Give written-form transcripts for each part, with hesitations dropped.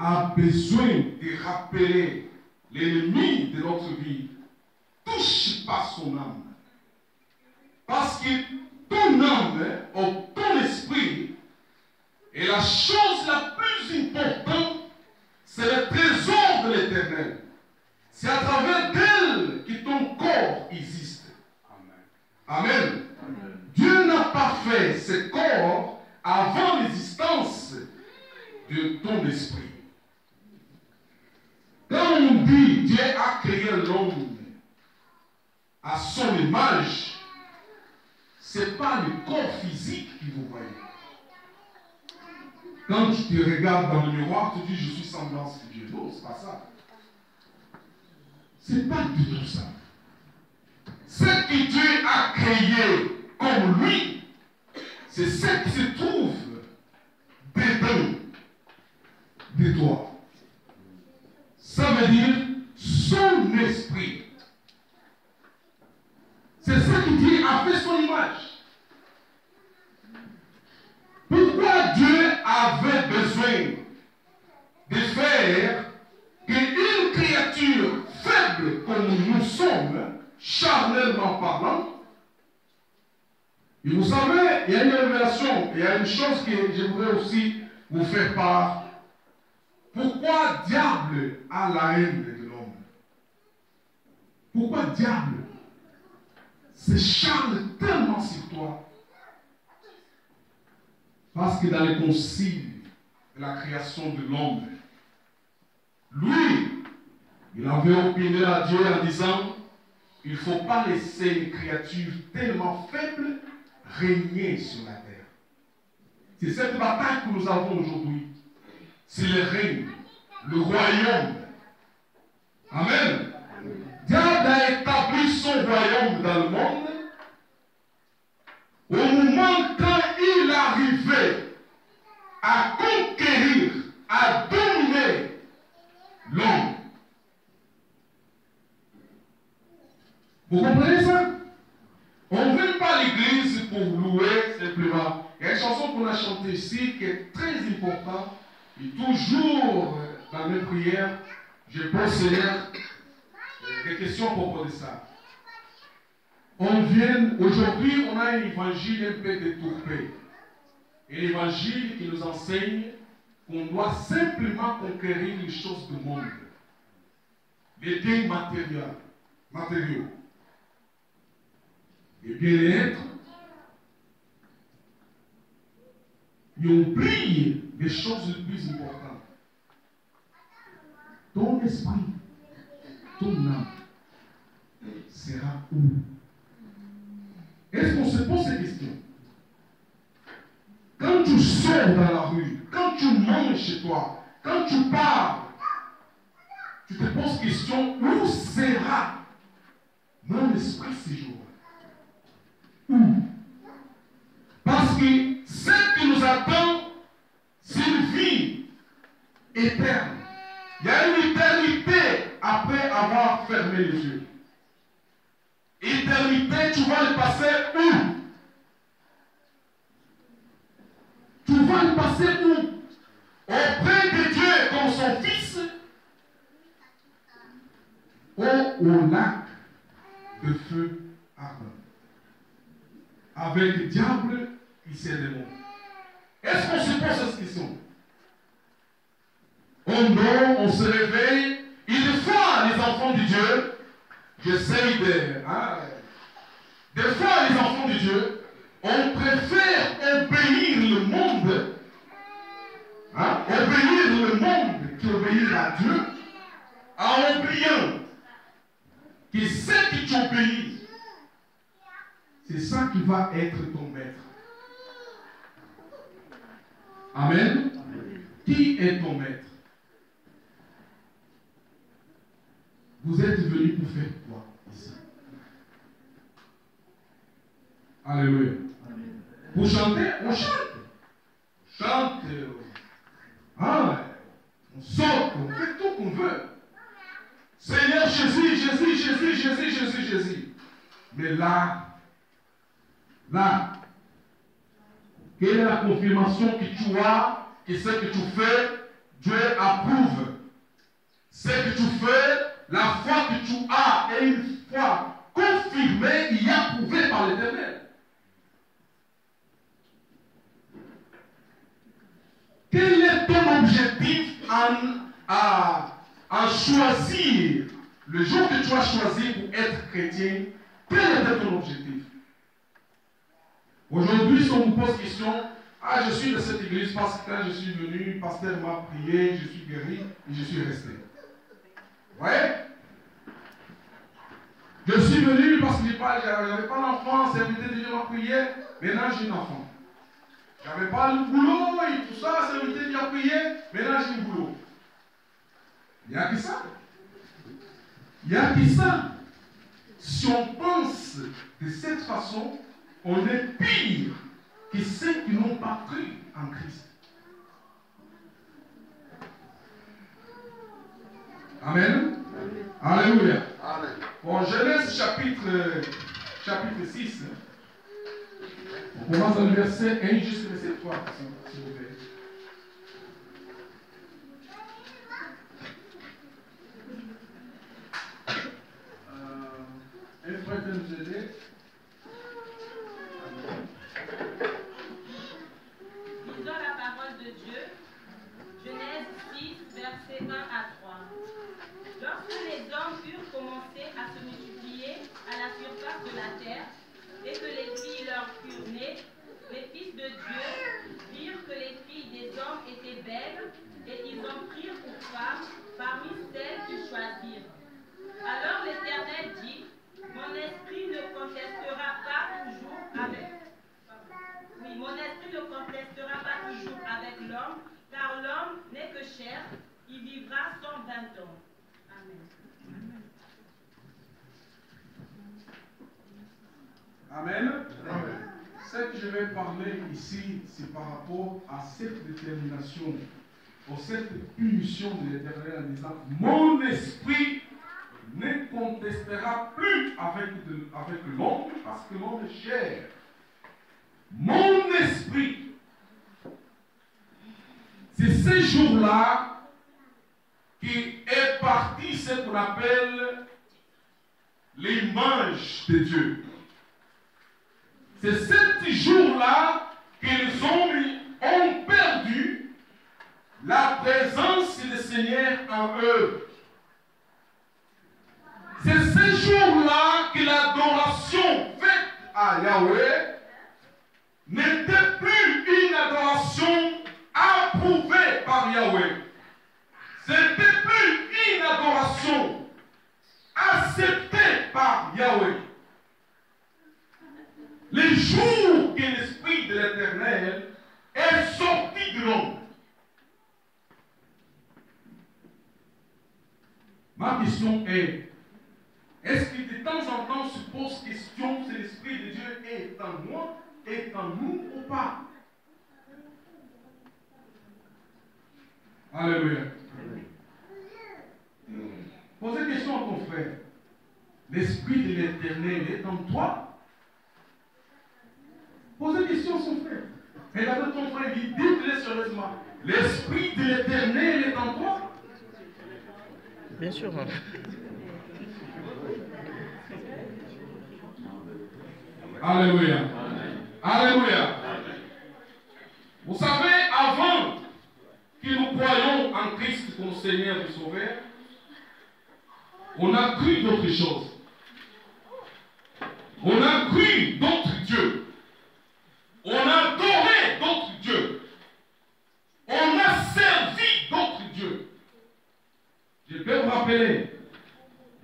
a besoin de rappeler l'ennemi de notre vie. Touche pas son âme. Parce que ton âme ou ton esprit est la chose la plus importante, c'est le trésor de l'Éternel. C'est à travers d'elle que ton corps existe. Amen. Amen. Amen. Dieu n'a pas fait ce corps avant l'existence de ton esprit. Quand on dit Dieu a créé l'homme à son image, ce n'est pas le corps physique que vous voyez. Quand tu te regardes dans le miroir, tu dis je suis semblance de Dieu. Non, ce n'est pas ça. Ce n'est pas du tout ça. Ce que Dieu a créé comme lui, c'est ce qui se trouve dedans de toi. Ça veut dire son esprit. C'est ça que Dieu a fait son image. Pourquoi Dieu avait besoin de faire qu'une créature faible comme nous sommes, charnellement parlant, et vous savez, il y a une révélation, il y a une chose que je voudrais aussi vous faire part. Pourquoi diable a la haine de l'homme? Pourquoi diable se charme tellement sur toi? Parce que dans le concile de la création de l'homme, lui, il avait opiné à Dieu en disant, il ne faut pas laisser une créature tellement faible régner sur la terre. C'est cette bataille que nous avons aujourd'hui. C'est le règne, le royaume. Amen. Diable a établi son royaume dans le monde. Au moment quand il arrivait à conquérir, à dominer l'homme. Vous comprenez ça? On ne vient pas à l'église pour louer simplement. Il y a une chanson qu'on a chantée ici qui est très importante. Et toujours dans mes prières, je pose Seigneur des questions à propos de ça. Aujourd'hui, on a un évangile un peu détourné. Et l'évangile qui nous enseigne qu'on doit simplement conquérir les choses du monde. Les biens matériaux. Les bien-être. Et on oublie les choses les plus importantes. Ton esprit, ton âme sera où? Est-ce qu'on se pose ces questions? Quand tu sors dans la rue, quand tu manges chez toi, quand tu parles, tu te poses question, où sera mon esprit ces jours-là? Où? Parce que ce qui nous attend, c'est une vie éterne. Il y a une éternité après avoir fermé les yeux. Éternité, tu vas le passer où? Tu vas le passer où? Auprès de Dieu comme son fils ou au lac de feu ardent. Avec le diable et ses démons. Est-ce qu'on se pose cette question? On dort, on se réveille. Et des fois, les enfants de Dieu, j'essaye de... des fois, les enfants de Dieu, on préfère obéir le monde. Obéir le monde qu'obéir à Dieu, en oubliant que ce que tu obéis, c'est ça qui va être ton maître. Amen. Amen. Qui est ton maître? Vous êtes venus pour faire quoi ici? Alléluia. Amen. Pour chanter, on chante. On chante. On saute, on fait tout qu'on veut. Seigneur Jésus, Jésus, Jésus, Jésus, Jésus, Jésus. Mais là, quelle est la confirmation que tu as, que ce que tu fais, Dieu approuve ce que tu fais, la foi que tu as est une foi confirmée et approuvée par l'Éternel. Quel est ton objectif en choisir le jour que tu as choisi pour être chrétien? Quel était ton objectif? Aujourd'hui, si on vous pose question, ah, je suis de cette église parce que quand je suis venu, le pasteur m'a prié, je suis guéri et je suis resté. Vous voyez? Je suis venu parce que je n'avais pas d'enfant, serviteur de Dieu m'a prié, maintenant j'ai un enfant. Je n'avais pas le boulot et tout ça, serviteur de Dieu m'a prié, maintenant j'ai un boulot. Il n'y a que ça. Il n'y a que ça. Si on pense de cette façon, on est pire que ceux qui n'ont pas cru en Christ. Amen. Alléluia. Amen. Bon, Genèse chapitre 6. On commence dans le verset 1 jusqu'au verset 3, s'il vous plaît. Un frère peut nous aider. Lisons la parole de Dieu. Genèse 6, versets 1 à 3. Lorsque les hommes eurent commencé à se multiplier à la surface de la terre, et que les filles leur furent nées, les fils de Dieu virent que les filles des hommes étaient belles, et ils en prirent pour femmes parmi celles qu'ils choisirent. Alors l'Éternel dit, mon esprit ne contestera pas toujours avec l'homme, car l'homme n'est que chair, il vivra 120 ans. Amen. Amen. Amen. Ce que je vais parler ici, c'est par rapport à cette détermination, ou cette punition de l'Éternel en disant, mon esprit ne contestera plus avec l'homme, parce que l'homme est chair. Mon esprit, c'est ce jour-là qui est parti ce qu'on appelle l'image de Dieu. C'est ce jour-là que les hommes ont perdu la présence du Seigneur en eux. C'est ce jour-là que l'adoration faite à Yahweh n'était plus une adoration approuvée par Yahweh. Ce n'était plus une adoration acceptée par Yahweh. Le jour que l'Esprit de l'Éternel est sorti de l'homme. Ma question est-ce que de temps en temps se pose question si l'Esprit de Dieu est en moi, est en nous ou pas? Alléluia. Posez question à ton frère. L'Esprit de l'Éternel est en toi? Posez question à son frère. Regardez ton frère et dites-le sérieusement. L'Esprit de l'Éternel est en toi? Bien sûr. Alléluia. Alléluia. Vous savez, avant que nous croyions en Christ comme Seigneur et Sauveur, on a cru d'autres choses. On a cru d'autres dieux. On a adoré d'autres dieux. On a servi d'autres dieux. Je peux vous rappeler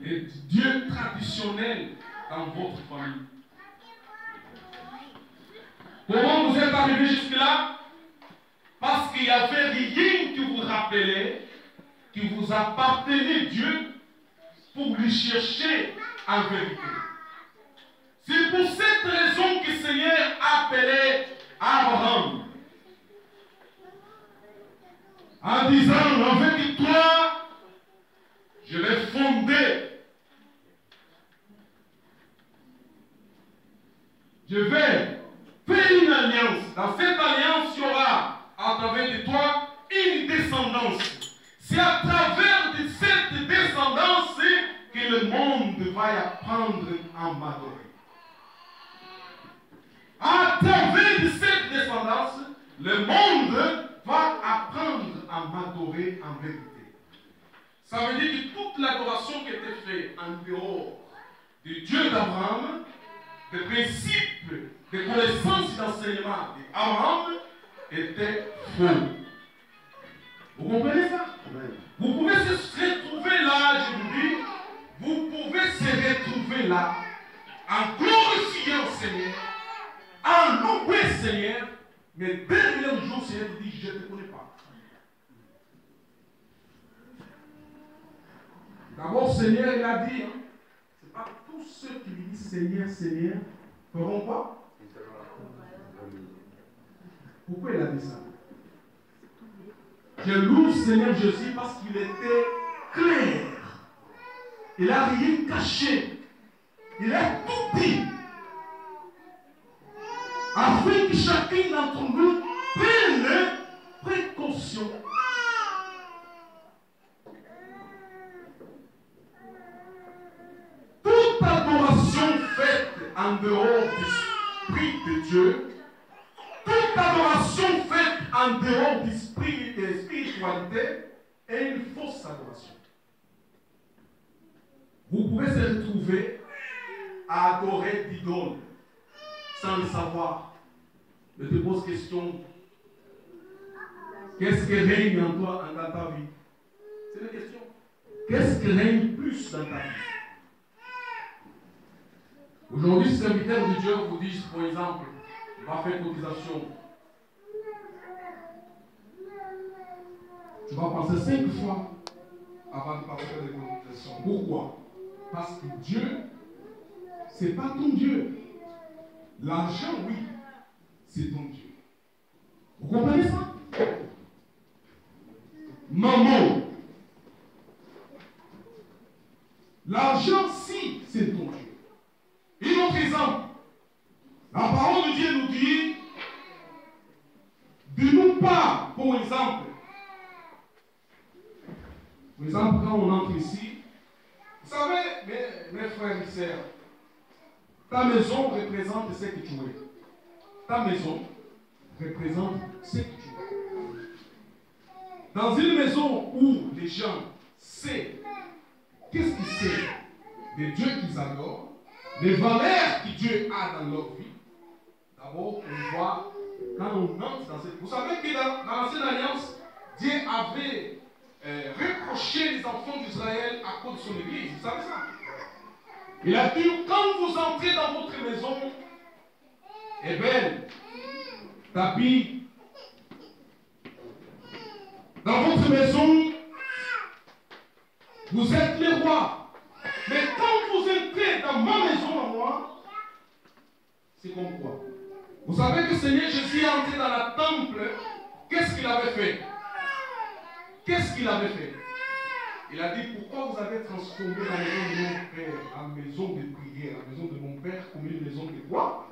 les dieux traditionnels dans votre famille. Comment vous êtes arrivé jusque-là? Parce qu'il n'y avait rien qui vous rappelait, qui vous appartenait Dieu pour lui chercher en vérité. C'est pour cette raison que le Seigneur appelait Abraham en disant, avec toi, je vais fonder. Je vais faire une alliance. Dans cette alliance, il y aura à travers de toi une descendance. C'est à travers de cette va apprendre à m'adorer. À travers de cette descendance, le monde va apprendre à m'adorer en vérité. Ça veut dire que toute l'adoration qui était faite en dehors du Dieu d'Abraham, des principes, des connaissances et d'enseignement d'Abraham, était faux. Vous comprenez ça? Vous pouvez se retrouver là, je vous dis, vous pouvez se retrouver là, en glorifiant le Seigneur, en louer le Seigneur, mais dernier jour, le Seigneur vous dit, je ne te connais pas. D'abord, Seigneur, il a dit, hein, ce n'est pas tous ceux qui lui disent Seigneur, Seigneur, feront quoi? Pourquoi il a dit ça? Je loue Seigneur Jésus parce qu'il était clair. Il n'a rien caché. Il a tout dit. Afin que chacun d'entre nous prenne précaution. Toute adoration faite en dehors du Esprit de Dieu, toute adoration faite en dehors du spiritualité est une fausse adoration. Vous pouvez se retrouver à adorer d'idoles sans le savoir. Je te pose question. Qu'est-ce qui règne en toi, dans ta vie? C'est la question. Qu'est-ce qui règne plus dans ta vie? Aujourd'hui, ces serviteurs de Dieu vous disent, par exemple, on va faire cotisation. Tu vas penser 5 fois avant de passer des cotisations. Pourquoi? Parce que Dieu, ce n'est pas ton Dieu. L'argent, oui, c'est ton Dieu. Vous comprenez ça? Maman, l'argent, si, c'est ton Dieu. Un autre exemple, la parole de Dieu nous dit de nous pas, par exemple, quand on entre ici, vous savez, mes frères et sœurs, ta maison représente ce que tu es. Ta maison représente ce que tu es. Dans une maison où les gens savent qu'est-ce qu'ils savent de Dieu qu'ils adorent, les valeurs que Dieu a dans leur vie, d'abord on voit quand on entre dans cette... Vous savez que dans l'Ancienne Alliance, Dieu avait reproché les enfants d'Israël à cause de son église. Vous savez ça? Il a dit, quand vous entrez dans votre maison, est belle, tapis, dans votre maison, vous êtes les rois. Mais quand vous entrez dans ma maison à moi, c'est comme quoi? Vous savez que le Seigneur Jésus est entré dans la temple, qu'est-ce qu'il avait fait? Qu'est-ce qu'il avait fait? Il a dit, pourquoi vous avez transformé la maison de mon Père en maison de prière, la maison de mon Père comme une maison de quoi?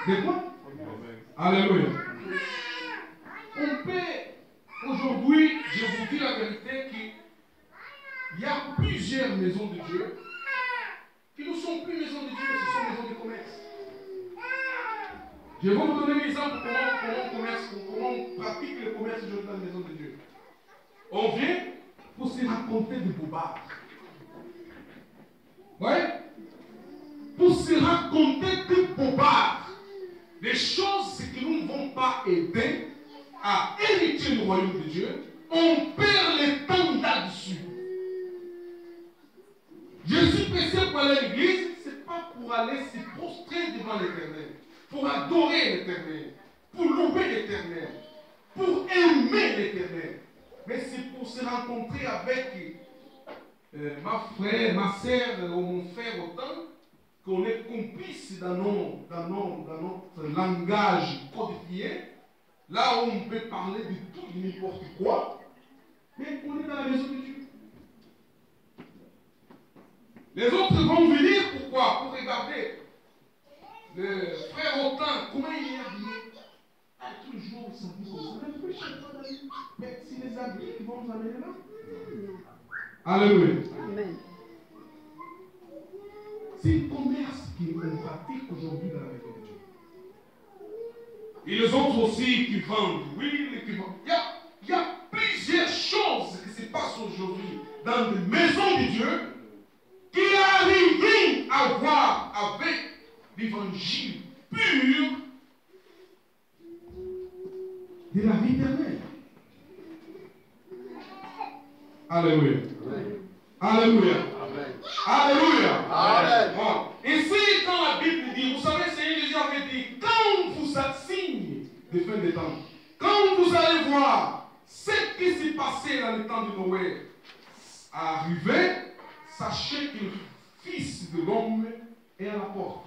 De quoi? Alléluia. On peut, aujourd'hui, je vous dis la vérité, qu'il y a plusieurs maisons de Dieu qui ne sont plus maisons de Dieu, ce sont maisons de commerce. Je vais vous donner un exemple comment on pratique le commerce aujourd'hui dans la maison de Dieu. On vient pour se raconter des bobards. Oui? Pour se raconter des bobards. Des choses qui ne nous vont pas aider à hériter le royaume de Dieu. On perd le temps là-dessus. Jésus prêchait pour aller à l'église, ce n'est pas pour aller se prostrer devant l'Éternel, pour adorer l'Éternel, pour louer l'Éternel, pour aimer l'Éternel. Mais c'est pour se rencontrer avec ma frère, ma soeur ou mon frère autant qu'on est complice dans notre langage codifié, là où on peut parler de tout et n'importe quoi, mais on est dans la maison de Dieu. Les autres vont venir, pourquoi? Pour regarder le frère autant, comment il est habillé. Toujours s'habiller comme ça. Mais si les habits qui vont nous amener là. Alléluia. Amen. C'est le commerce qu'on pratique aujourd'hui dans la maison de Dieu. Et les autres aussi qui vendent l'huile, qui vendent. Il y a plusieurs choses qui se passent aujourd'hui dans les maisons de Dieu qui n'ont rien à voir avec l'évangile pur de la vie éternelle. Alléluia. Alléluia. Alléluia. Amen. Ici, quand la Bible dit, vous savez, Seigneur Jésus avait dit, quand vous assignez des fins de temps, quand vous allez voir ce qui s'est passé dans le temps de Noé arriver, sachez que le Fils de l'homme est à la porte.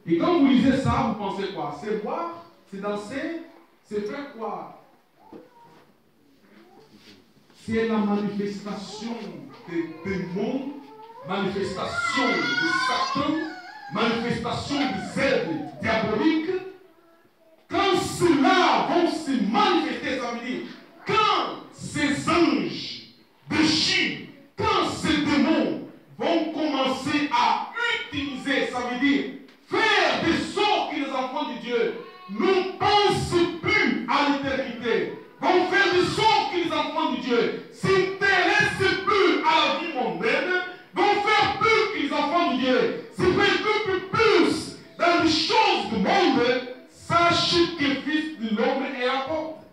Et quand vous lisez ça, vous pensez quoi? C'est boire, c'est danser, c'est faire quoi? C'est la manifestation des démons, manifestation de Satan, manifestation des œuvres diaboliques. Quand ceux-là vont se manifester, ça veut dire, quand ces anges déchus, quand ces démons vont commencer à utiliser, ça veut dire, faire des sorts que les enfants de Dieu ne pensent plus à l'éternité, vont faire des sorts que les enfants de Dieu ne s'intéressent plus à la vie mondaine, vont faire plus que les enfants de Dieu se préoccupent plus dans les choses du monde, sachez que le Fils de l'homme est à la porte.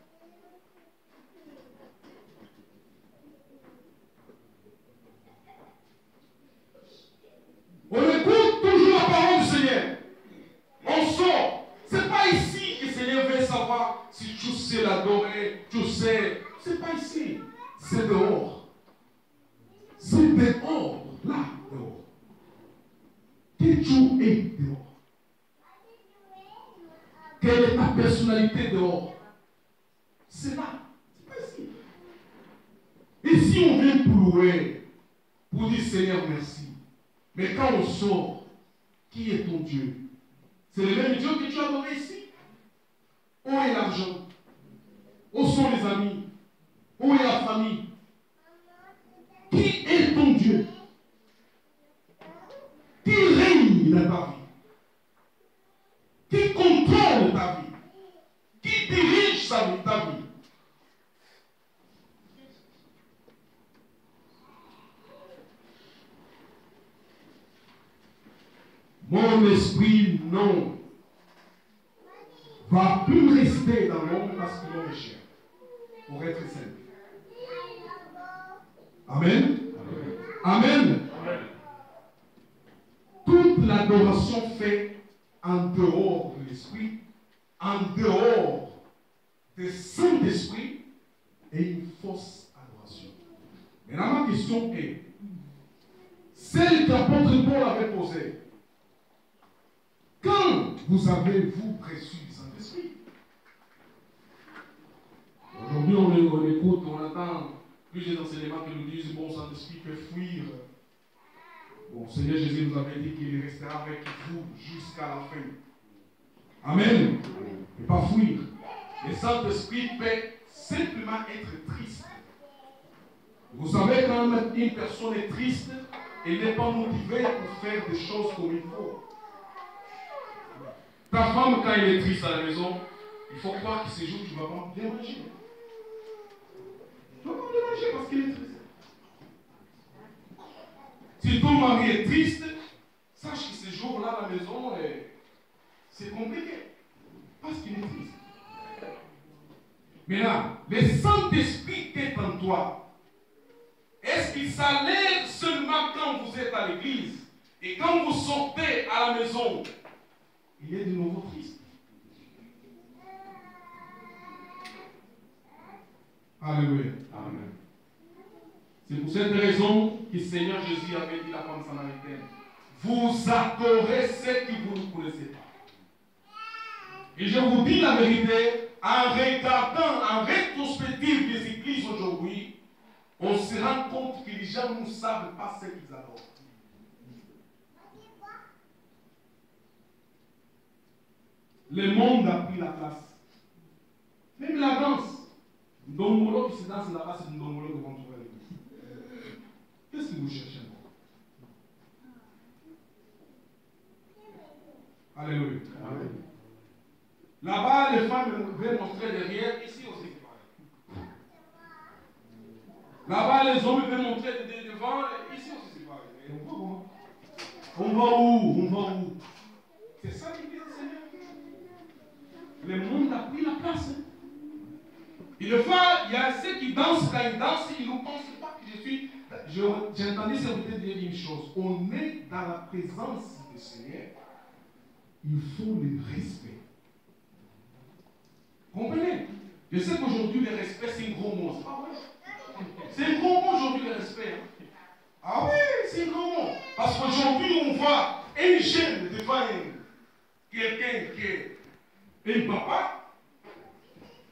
On écoute toujours la parole du Seigneur. On sort. Ce n'est pas ici que le Seigneur veut savoir si tu sais l'adorer, tu sais. Ce n'est pas ici. C'est dehors. C'est dehors. Là, dehors. Qui tu es dehors? Quelle est ta personnalité dehors? C'est là. C'est pas ici. Et si on vient pour louer, pour dire Seigneur merci, mais quand on sort, qui est ton Dieu? C'est le même Dieu que tu as donné ici. Où est l'argent? Où sont les amis? Où est la famille? Qui est ton Dieu? Qui règne dans ta vie? Qui contrôle ta vie? Qui dirige ta vie? Mon esprit, non, va plus rester dans l'homme parce que l'homme est cher. Pour être simple. Amen. Amen. Amen. Toute l'adoration faite en dehors de l'esprit, en dehors du Saint-Esprit, est une fausse adoration. Maintenant, ma question est, celle qu'apôtre Paul avait posée, quand vous avez-vous reçu le Saint-Esprit? Aujourd'hui, on écoute, on entend plusieurs enseignements qui nous disent, bon, Saint-Esprit peut fuir. Bon, Seigneur Jésus nous avait dit qu'il restera avec vous jusqu'à la fin. Amen. Il ne peut pas fuir. Le Saint-Esprit peut simplement être triste. Vous savez, quand une personne est triste, elle n'est pas motivée pour faire des choses comme il faut. Ta femme, quand elle est triste à la maison, il faut croire que ces jours, tu ne vas pas bien manger. Tu ne vas pas bien manger parce qu'il est triste. Si ton mari est triste, sache que ces jours-là, à la maison, c'est compliqué. Parce qu'il est triste. Mais là, le Saint-Esprit qui est en toi, est-ce qu'il s'allègue seulement quand vous êtes à l'église et quand vous sortez à la maison? Il est de nouveau triste. Alléluia. Amen. C'est pour cette raison que le Seigneur Jésus avait dit à la femme samaritaine, vous adorez ceux que vous ne connaissez pas. Et je vous dis la vérité, en regardant en rétrospective les églises aujourd'hui, on se rend compte que les gens ne savent pas ce qu'ils adorent. Le monde a pris la place. Même la danse. Ndongolo qui se danse là-bas, c'est Ndongolo que vous trouvez à l'église. Qu'est-ce que vous cherchez encore? Alléluia. Là-bas, les femmes veulent montrer derrière, ici aussi c'est pareil. Là-bas, les hommes veulent montrer devant, ici aussi c'est pareil. Et on va où? On va où? C'est ça l'église du Seigneur. Le monde a pris la place. Hein? Et des fois, il y a ceux qui dansent, quand ils dansent, ils ne pensent pas que je suis. J'ai entendu serviteur dire une chose. On est dans la présence du Seigneur. Il faut le respect. Comprenez? Je sais qu'aujourd'hui, le respect, c'est un gros mot. C'est pas vrai? C'est un gros mot aujourd'hui, le respect. Hein? Ah oui, c'est un gros mot. Parce qu'aujourd'hui, on voit un jeune devant quelqu'un qui est un papa.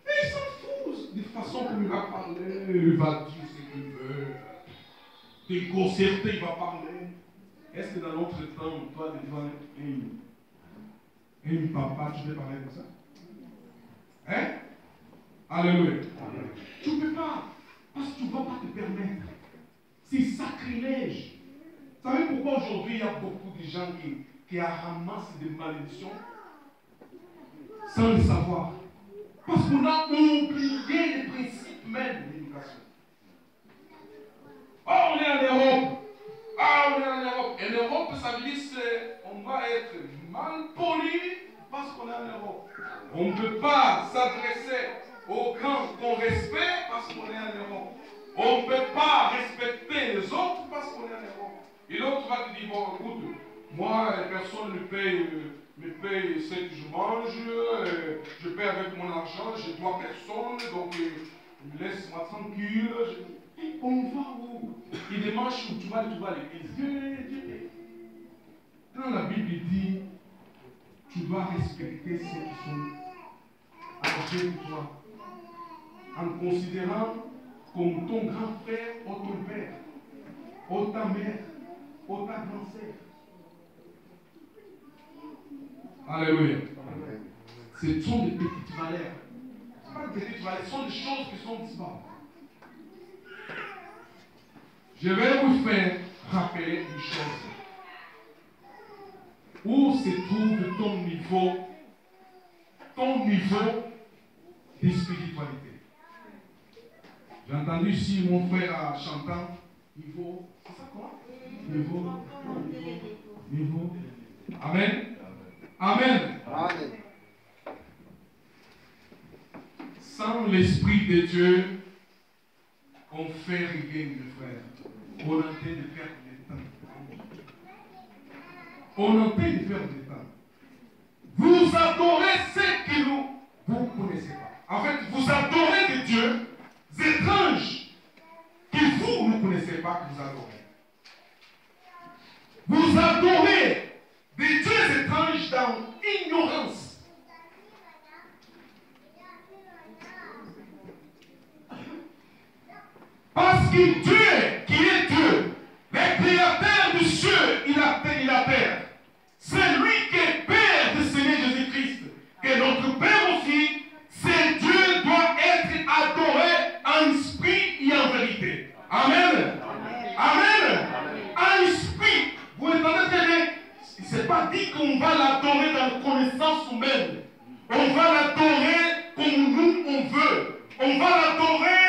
Et il s'en fout de façon comme il va parler. Il va dire ce qu'il veut. Des concertés, il va parler. Est-ce que dans notre temps, toi, devant un papa, tu peux parler comme ça? Hein? Alléluia. Tu ne peux pas. Parce que tu ne vas pas te permettre. C'est sacrilège. Vous savez pourquoi aujourd'hui il y a beaucoup de gens qui ramassent des malédictions sans le savoir? Parce qu'on a oublié les principes même de l'éducation. Oh, on est en Europe. Ah, on est en Europe. En Europe, ça veut dire qu'on va être mal poli parce qu'on est en Europe. On ne peut pas s'adresser aux grands qu'on respecte parce qu'on est en Europe. On ne peut pas respecter les autres parce qu'on est en Europe. Et l'autre va te dire, bon, écoute, moi, personne ne me paye ce que je mange, je paye avec mon argent, je ne dois personne, donc laisse-moi tranquille. Et on va où? Et dimanche où tu vas à l'église. Dieu. Quand la Bible dit, tu dois respecter ceux qui sont âgés que toi, en considérant comme ton grand frère ou ton père, ou ta mère, ou ta grand-sœur. Alléluia. Ce sont des petites valeurs. Ce ne sont pas des petites valeurs, ce sont des choses qui sont disparates. Je vais vous faire rappeler une chose. Où se trouve ton niveau de spiritualité? J'ai entendu ici mon frère chantant niveau. C'est ça quoi? Niveau. Amen. Amen. Amen. Sans l'Esprit de Dieu, on fait rien, mes frères. On est en train de perdre le temps. On est en train de perdre le temps. Vous adorez ce que vous ne connaissez pas. En fait, vous adorez des dieux étranges que vous ne connaissez pas que vous adorez. Vous adorez des dieux étranges dans ignorance. Parce que Dieu, qui est Dieu, le créateur du ciel et la terre, c'est lui qui est Père du Seigneur Jésus-Christ, que notre Père aussi, c'est Dieu doit être adoré en esprit et en vérité. Amen. Amen. En esprit. Vous entendez très bien? Il ne s'est pas dit qu'on va l'adorer dans la connaissance humaine. On va l'adorer comme nous on veut. On va l'adorer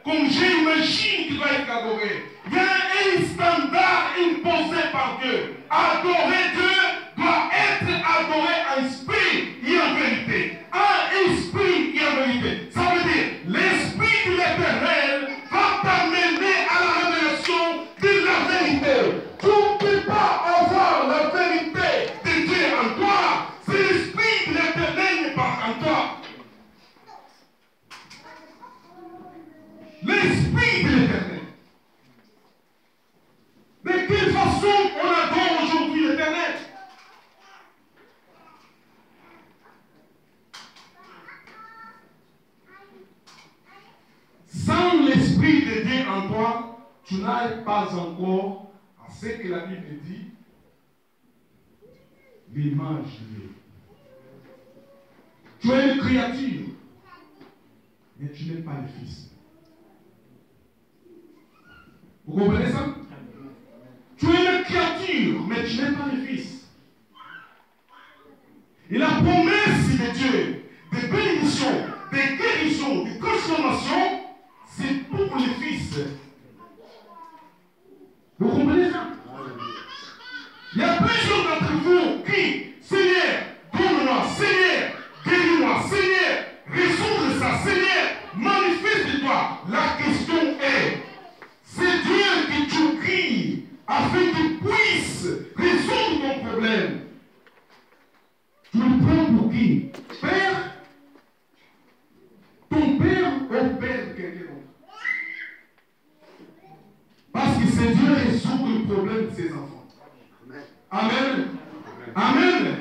comme j'imagine qu'il va être adoré. Il y a un standard imposé par Dieu. Adorer Dieu doit être adoré en esprit et en vérité. En esprit et en vérité. Ça veut dire, l'esprit de l'Éternel va t'amener à la révélation de la vérité. Tu ne peux pas avoir la vérité de Dieu en toi si l'esprit de l'Éternel n'est pas en toi. L'esprit de l'Éternel. De quelle façon on adore aujourd'hui l'Éternel? Sans l'Esprit de Dieu en toi, tu n'arrives pas encore à ce que la Bible dit, l'image de Dieu. Tu es une créature, mais tu n'es pas le Fils. Vous comprenez ça? Tu es une créature, mais tu n'es pas le Fils. Et la promesse de Dieu, des bénédictions, des guérisons, des transformations, c'est pour les fils. Vous comprenez ça? Il y a plusieurs d'entre vous qui, Seigneur, donne-moi, Seigneur, guéris-moi, Seigneur, résoudre ça, Seigneur, manifeste-toi. La question est, c'est Dieu qui te crie afin qu'il puisse résoudre ton problème. Tu le prends pour qui? Père? Ton père ou père de quelqu'un d'autre? Parce que c'est Dieu qui résout le problème de ses enfants. Amen. Amen.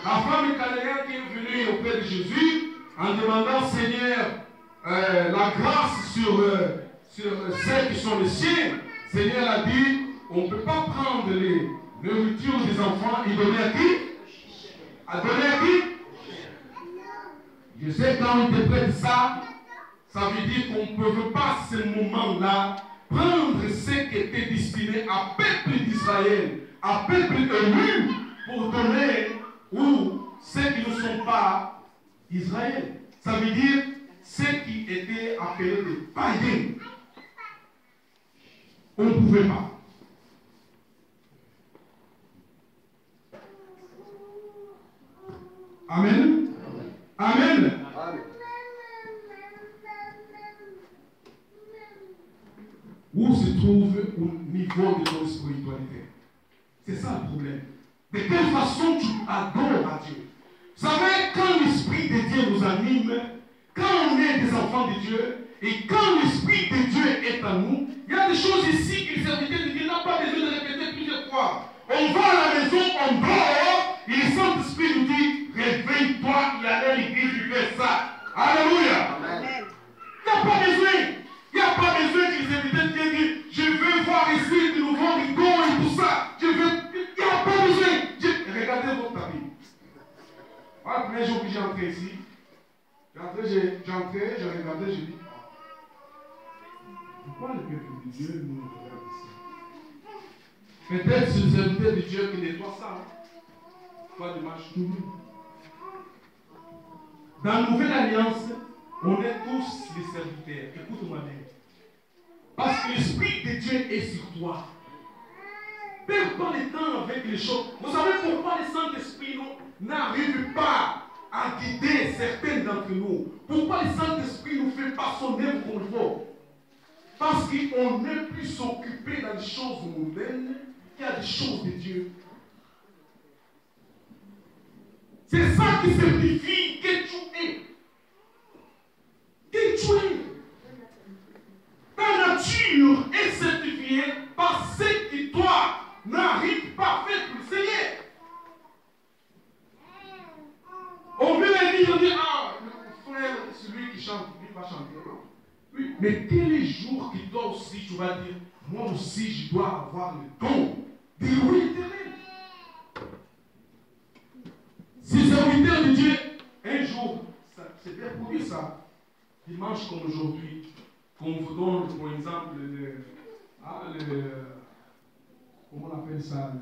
La femme cananéenne qui est venue auprès de Jésus en demandant, Seigneur, la grâce sur ceux qui sont les siens. Seigneur a dit, on ne peut pas prendre les nourritures des enfants et donner à qui? À donner à qui? Je sais quand on interprète ça, ça veut dire qu'on ne peut pas à ce moment-là prendre ce qui était destiné à peuple d'Israël, à peuple élu, pour donner ou ceux qui ne sont pas Israël. Ça veut dire ceux qui étaient appelés des païens. On ne pouvait pas. Amen. Amen. Où se trouve au niveau de ton spiritualité? C'est ça le problème. De quelle façon tu adores à Dieu? Vous savez, quand l'Esprit de Dieu nous anime, quand on est des enfants de Dieu, et quand l'Esprit de Dieu est en nous, il y a des choses ici que le serviteur de Dieu n'a pas besoin de répéter plusieurs fois. On va à la maison, on dort, et le Saint-Esprit nous dit, réveille-toi, il y a à l'église, tu fais ça. Alléluia. Amen. Il n'y a pas besoin. Il n'y a pas besoin que le serviteur de Dieu dise, je veux voir ici de nouveaux rideaux et tout ça. Je veux. Il n'y a pas besoin. Regardez votre tapis. Voilà, le premier jour que j'ai entré ici, j'ai regardé, j'ai dit, pourquoi le peuple de Dieu nous regarde ici? Peut-être c'est le serviteur de Dieu qui nettoie ça. Pas de marche tout. Dans la nouvelle alliance, on est tous les serviteurs. Écoute-moi bien. Parce que l'Esprit de Dieu est sur toi. Perds pas le temps avec les choses. Vous savez pourquoi le Saint-Esprit n'arrive pas à guider certains d'entre nous? Pourquoi le Saint-Esprit ne fait pas son œuvre comme il faut? Parce qu'on est plus occupé dans les choses mondaines qu'il y a des choses de Dieu. C'est ça qui certifie que tu es. Que tu es. Ta nature est certifiée par ce qui, toi, n'arrive pas à faire pour le Seigneur. On veut l'église, on dit, ah, le frère, celui qui chante, lui va chanter. Oui, mais quel est le jour qui toi aussi, tu vas dire, moi aussi, je dois avoir le don des roues éternelles. Si serviteur de Dieu, un jour, c'est bien pour lui ça, dimanche comme aujourd'hui, qu'on vous donne, pour exemple, comment on appelle ça,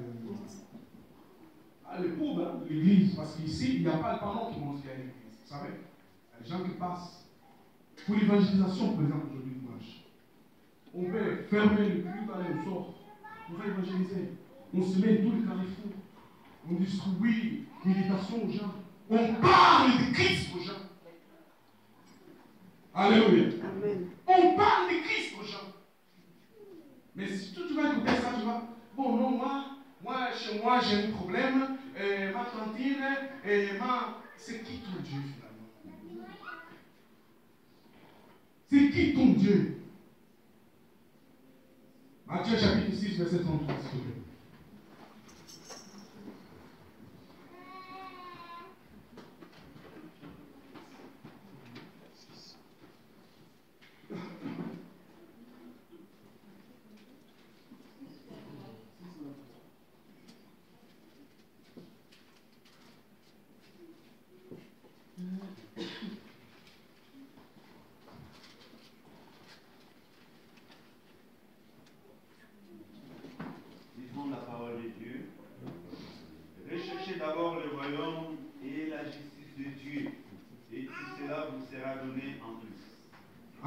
le cours, hein, l'église, parce qu'ici, il n'y a pas le parent qui monte à l'église, vous savez, il y a des gens qui passent. Pour l'évangélisation, par exemple, aujourd'hui, dimanche, on peut fermer le culte, aller au sort, on va évangéliser, on se met tous les carrefours, on distribue l'invitation aux gens, on parle de Christ aux gens. Alléluia. Amen. On parle de Christ aux gens. Mais si tu vas écouter ça, tu vas, bon, non, moi chez moi, j'ai un problème, ma cantine, c'est qui ton Dieu finalement? C'est qui ton Dieu? Matthieu chapitre 6, verset 33, s'il te plaît.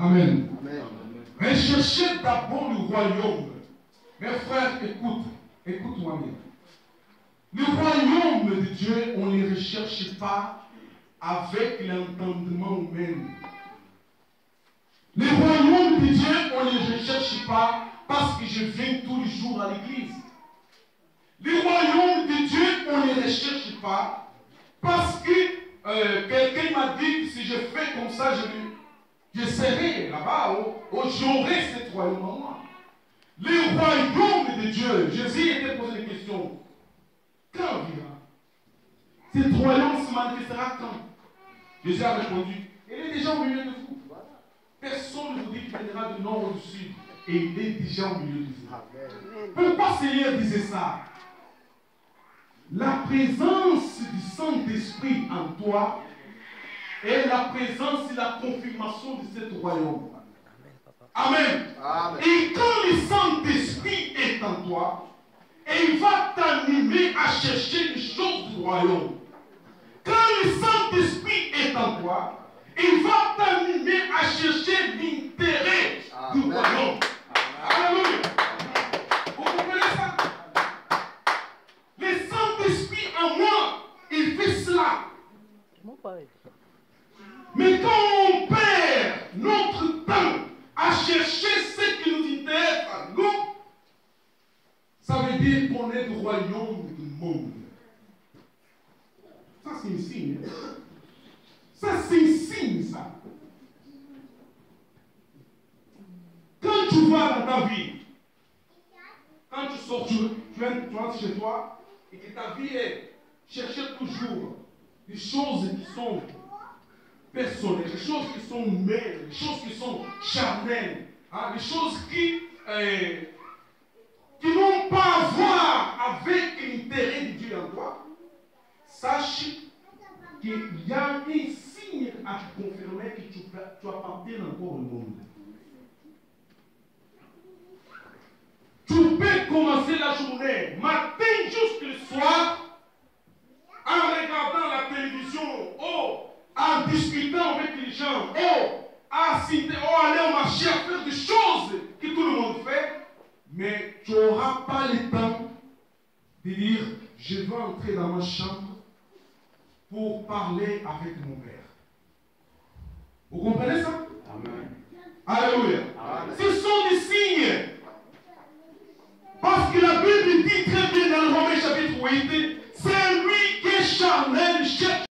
Amen. Amen. Recherchez d'abord le royaume. Mes frères, écoute-moi bien. Le royaume de Dieu, on ne le recherche pas avec l'entendement humain. Le royaume de Dieu, on ne le recherche pas parce que je viens tous les jours à l'église. Le royaume de Dieu, on ne le recherche pas parce que quelqu'un m'a dit que si je fais comme ça, je serai là-bas, j'aurai ce royaume en moi. Le royaume de Dieu, Jésus était posé une question. Quand viendra? Cet royaume se manifestera quand? Jésus a répondu, il est déjà au milieu de vous. Personne ne vous dit qu'il viendra du nord ou du sud. Et il est déjà au milieu de vous. Pourquoi Seigneur disait ça? La présence du Saint-Esprit en toi est la présence et la confirmation de ce royaume. Amen. Amen. Et quand le Saint-Esprit est en toi, il va t'animer à chercher les choses du royaume. Quand le Saint-Esprit est en toi, il va t'animer à chercher l'intérêt du royaume. Alléluia. Vous comprenez ça? Le Saint-Esprit en moi, il fait cela. Mais quand on perd notre temps à chercher ce qui nous intéresse à nous, ça veut dire qu'on est du royaume du monde. Ça, c'est un signe. Ça, c'est un signe, ça. Quand tu vas dans ta vie, quand tu sors, tu rentres chez toi, et que ta vie est chercher toujours des choses qui sont personnelles, des choses qui sont humaines, des choses qui sont charnelles, hein, des choses qui n'ont pas à voir avec l'intérêt de Dieu en toi. Sache qu'il y a un signe à te confirmer que tu appartiens encore au monde. Tu peux commencer la journée, matin jusqu'au soir, en regardant la télévision, en discutant avec les gens, aller au marché, à faire des choses que tout le monde fait, mais tu n'auras pas le temps de dire, je vais entrer dans ma chambre pour parler avec mon Père. Vous comprenez ça? Amen. Alléluia. Amen. Ce sont des signes. Parce que la Bible dit très bien dans le Romains chapitre 8, c'est lui qui est charnel, cherche